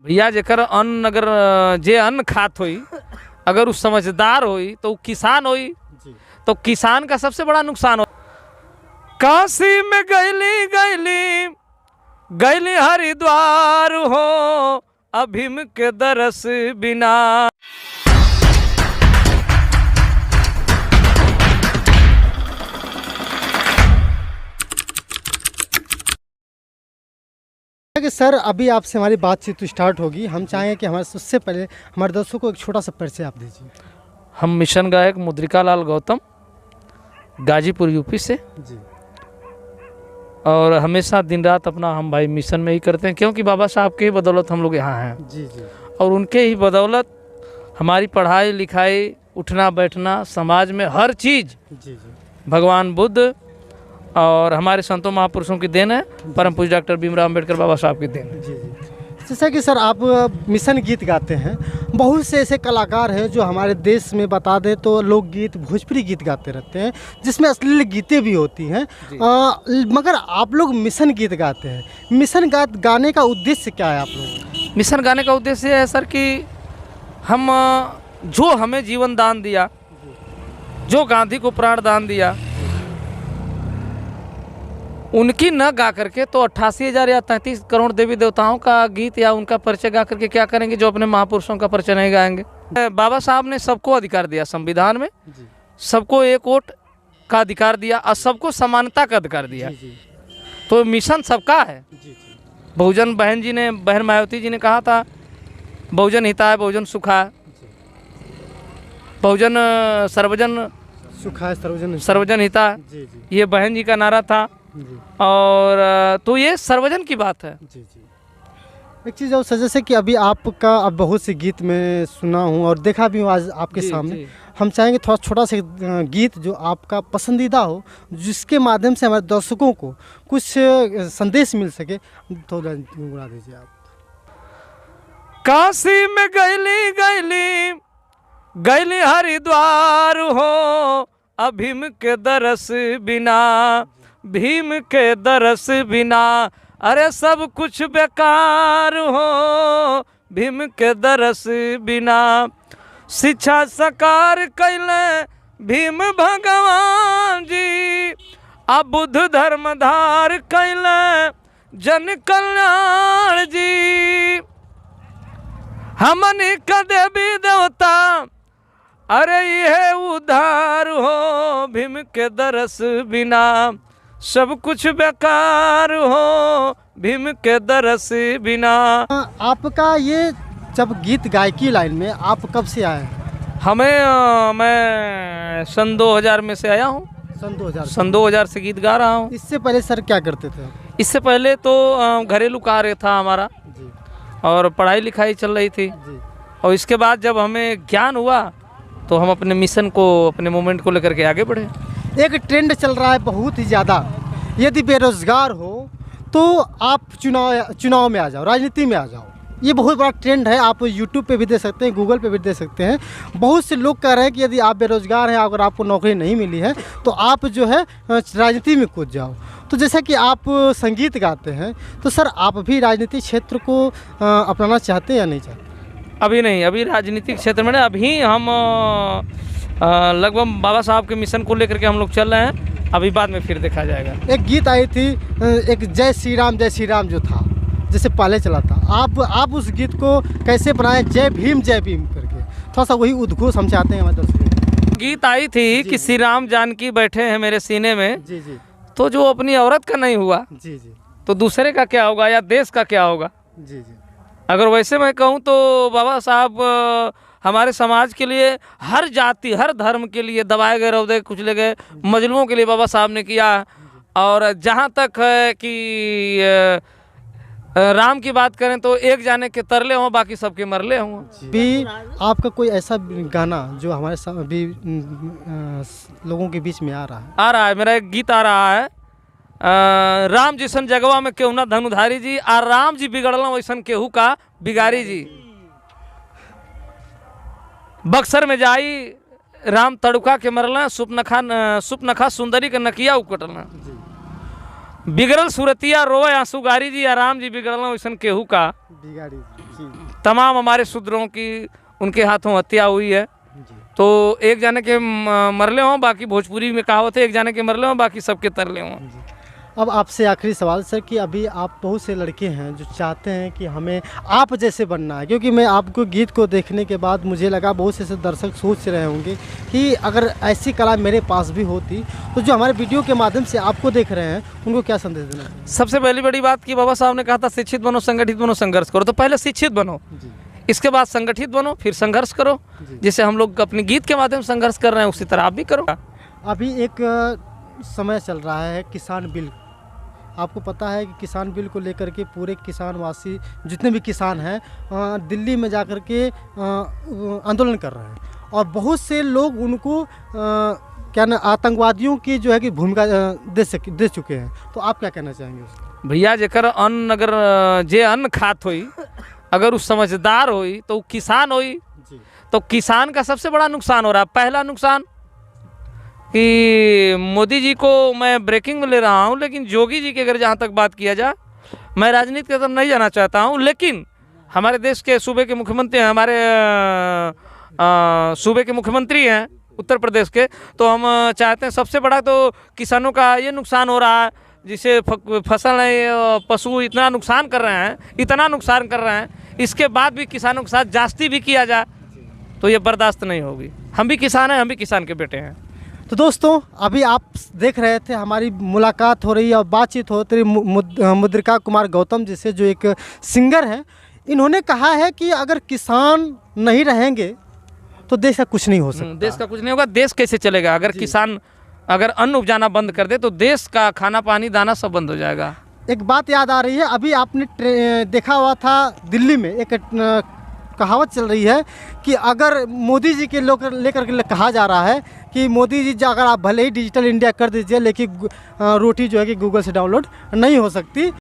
भैया जेकर अन्न अगर जे अन्न खात होई अगर वो समझदार होई तो वो किसान होई जी। तो किसान का सबसे बड़ा नुकसान हो। काशी में गैली गैली गैली हरिद्वार हो अभीम के दरस बिना। कि सर अभी आपसे हमारी बातचीत तो स्टार्ट होगी, हम चाहेंगे कि हमारे उससे पहले हमारे दोस्तों को एक छोटा सा परिचय आप दीजिए। हम मिशन गायक मुद्रिका लाल गौतम गाजीपुर यूपी से जी और हमेशा दिन रात अपना हम भाई मिशन में ही करते हैं क्योंकि बाबा साहब के ही बदौलत हम लोग यहाँ हैं जी जी और उनके ही बदौलत हमारी पढ़ाई लिखाई उठना बैठना समाज में हर चीज़ जी जी भगवान बुद्ध और हमारे संतों महापुरुषों की देन है, परम पूज्य डॉक्टर भीमराव अम्बेडकर बाबा साहब की देन है। जी जी। जैसा कि सर आप मिशन गीत गाते हैं, बहुत से ऐसे कलाकार हैं जो हमारे देश में बता दें तो लोकगीत भोजपुरी गीत गाते रहते हैं जिसमें अश्लील गीतें भी होती हैं, मगर आप लोग मिशन गीत गाते हैं। मिशन गाने का उद्देश्य क्या है आप लोग? मिशन गाने का उद्देश्य है सर कि हम जो हमें जीवन दान दिया, जो गांधी को प्राण दान दिया, उनकी न गा करके तो 88,000 या 33 करोड़ देवी देवताओं का गीत या उनका परिचय गा करके क्या करेंगे जो अपने महापुरुषों का परिचय नहीं गाएंगे। बाबा साहब ने सबको अधिकार दिया संविधान में, सबको एक वोट का अधिकार दिया और सबको समानता का अधिकार दिया। तो मिशन सबका है। बहुजन बहन मायावती जी ने कहा था बहुजन हिताय बहुजन सुखाय, बहुजन सर्वजन सुखाय सर्वजन हिताय, ये बहन जी का नारा था। और तो ये सर्वजन की बात है। जी जी। एक चीज़ और जैसे कि अभी आपका अब बहुत से गीत मैं सुना हूँ और देखा भी हूँ आज आपके सामने। हम चाहेंगे थोड़ा छोटा सा गीत जो आपका पसंदीदा हो, जिसके माध्यम से हमारे दर्शकों को कुछ संदेश मिल सके, तो गुणा दीजिए आप। काशी में गैली गैली गैली हरिद्वार हो अभीम के दरस बिना, भीम के दरस बिना अरे सब कुछ बेकार हो भीम के दरस बिना। शिक्षा साकार कैले भीम भगवान जी आ बुद्ध धर्मधार कैले जन कल्याण जी। हमनी का देवी देवता अरे ये उद्धार हो भीम के दरस बिना, सब कुछ बेकार हो भीम के दरस बिना। आपका ये जब गीत गायकी लाइन में आप कब से आए हैं? मैं सन 2000 में से आया हूँ। सन 2000 से गीत गा रहा हूँ। इससे पहले सर क्या करते थे? इससे पहले तो घरेलू कार्य था हमारा जी। और पढ़ाई लिखाई चल रही थी जी। और इसके बाद जब हमें ज्ञान हुआ तो हम अपने मिशन को अपने मूवमेंट को लेकर के आगे बढ़े। एक ट्रेंड चल रहा है बहुत ही ज़्यादा, यदि बेरोजगार हो तो आप चुनाव में आ जाओ, राजनीति में आ जाओ। ये बहुत बड़ा ट्रेंड है, आप यूट्यूब पे भी दे सकते हैं, गूगल पे भी दे सकते हैं। बहुत से लोग कह रहे हैं कि यदि आप बेरोजगार हैं, अगर आपको नौकरी नहीं मिली है तो आप जो है राजनीति में कूद जाओ। तो जैसा कि आप संगीत गाते हैं तो सर आप भी राजनीतिक क्षेत्र को अपनाना चाहते हैं या नहीं चाहते? अभी नहीं, अभी राजनीतिक क्षेत्र में अभी हम लगभग बाबा साहब के मिशन को लेकर के हम लोग चल रहे हैं, अभी बाद में फिर देखा जाएगा। एक गीत आई थी, एक जय श्री राम जो था, जैसे पहले चला था, आप उस गीत को कैसे बनाए, जय भीम करके? थोड़ा सा वही उद्घोष हम चाहते हैं हमारे दोस्तों। गीत आई थी कि श्री राम जानकी बैठे हैं मेरे सीने में। जी जी। तो जो अपनी औरत का नहीं हुआ जी जी तो दूसरे का क्या होगा या देश का क्या होगा? जी जी। अगर वैसे मैं कहूँ तो बाबा साहब हमारे समाज के लिए हर जाति हर धर्म के लिए दबाए गए रौदे कुचले गए मजलूमों के लिए बाबा साहब ने किया। और जहाँ तक है कि राम की बात करें तो एक जाने के तरले हों बाकी सबके मरले हों। भी आपका कोई ऐसा गाना जो हमारे अभी लोगों के बीच में आ रहा है? मेरा एक गीत आ रहा है, राम जिसन जगवा में केहू ना धनुधारी जी, आ राम जी बिगड़ला वैसन केहू का बिगारी जी। बक्सर में जाई राम तड़ुका के मरला, सुपनखा सुंदरी के नकिया उकटला। बिगड़ल सूरतिया रोए आंसू गारी जी, आराम जी बिगड़ल वैसन केहू का। बिगाड़ी जी तमाम हमारे शूद्रों की उनके हाथों हत्या हुई है। जी। तो एक जाने के मरले हों, बाकी भोजपुरी में कहावत है एक जाने के मरले हों, बाकी सबके तरले हों। अब आपसे आखिरी सवाल सर कि अभी आप बहुत से लड़के हैं जो चाहते हैं कि हमें आप जैसे बनना है, क्योंकि मैं आपको गीत को देखने के बाद मुझे लगा बहुत से दर्शक सोच रहे होंगे कि अगर ऐसी कला मेरे पास भी होती तो जो हमारे वीडियो के माध्यम से आपको देख रहे हैं उनको क्या संदेश देना है? सबसे पहली बड़ी बात कि बाबा साहब ने कहा था शिक्षित बनो, संगठित बनो, संघर्ष करो। तो पहले शिक्षित बनो, जी इसके बाद संगठित बनो, फिर संघर्ष करो। जैसे हम लोग अपने गीत के माध्यम से संघर्ष कर रहे हैं उसी तरह आप भी करो। अभी एक समय चल रहा है किसान बिल, आपको पता है कि किसान बिल को लेकर के पूरे किसानवासी जितने भी किसान हैं दिल्ली में जाकर के आंदोलन कर रहे हैं और बहुत से लोग उनको क्या ना आतंकवादियों की जो है कि भूमिका दे चुके हैं। तो आप क्या कहना चाहेंगे उसको? भैया जेकर अन्न अगर जे अन्न खात होई अगर वो समझदार होई तो वो किसान होई। जी तो किसान का सबसे बड़ा नुकसान हो रहा है। पहला नुकसान कि मोदी जी को मैं ब्रेकिंग में ले रहा हूं, लेकिन योगी जी की अगर जहां तक बात किया जाए, मैं राजनीति की तरफ नहीं जाना चाहता हूं, लेकिन हमारे देश के सूबे के मुख्यमंत्री हैं, हमारे सूबे के मुख्यमंत्री हैं उत्तर प्रदेश के, तो हम चाहते हैं सबसे बड़ा तो किसानों का ये नुकसान हो रहा है, जिसे फसल पशु इतना नुकसान कर रहे हैं, इतना नुकसान कर रहे हैं, इसके बाद भी किसानों के साथ जास्ती भी किया जाए तो ये बर्दाश्त नहीं होगी। हम भी किसान हैं, हम भी किसान के बेटे हैं। तो दोस्तों अभी आप देख रहे थे हमारी मुलाकात हो रही है और बातचीत हो रही मुद्रिका कुमार गौतम जी से, जो एक सिंगर हैं। इन्होंने कहा है कि अगर किसान नहीं रहेंगे तो देश का कुछ नहीं हो सकता। देश का कुछ नहीं होगा। देश कैसे चलेगा अगर किसान अगर अन्न उपजाना बंद कर दे तो देश का खाना पानी दाना सब बंद हो जाएगा। एक बात याद आ रही है, अभी आपने देखा हुआ था दिल्ली में एक कहावत चल रही है कि अगर मोदी जी के लेकर के कहा जा रहा है कि मोदी जी अगर आप भले ही डिजिटल इंडिया कर दीजिए लेकिन रोटी जो है कि गूगल से डाउनलोड नहीं हो सकती।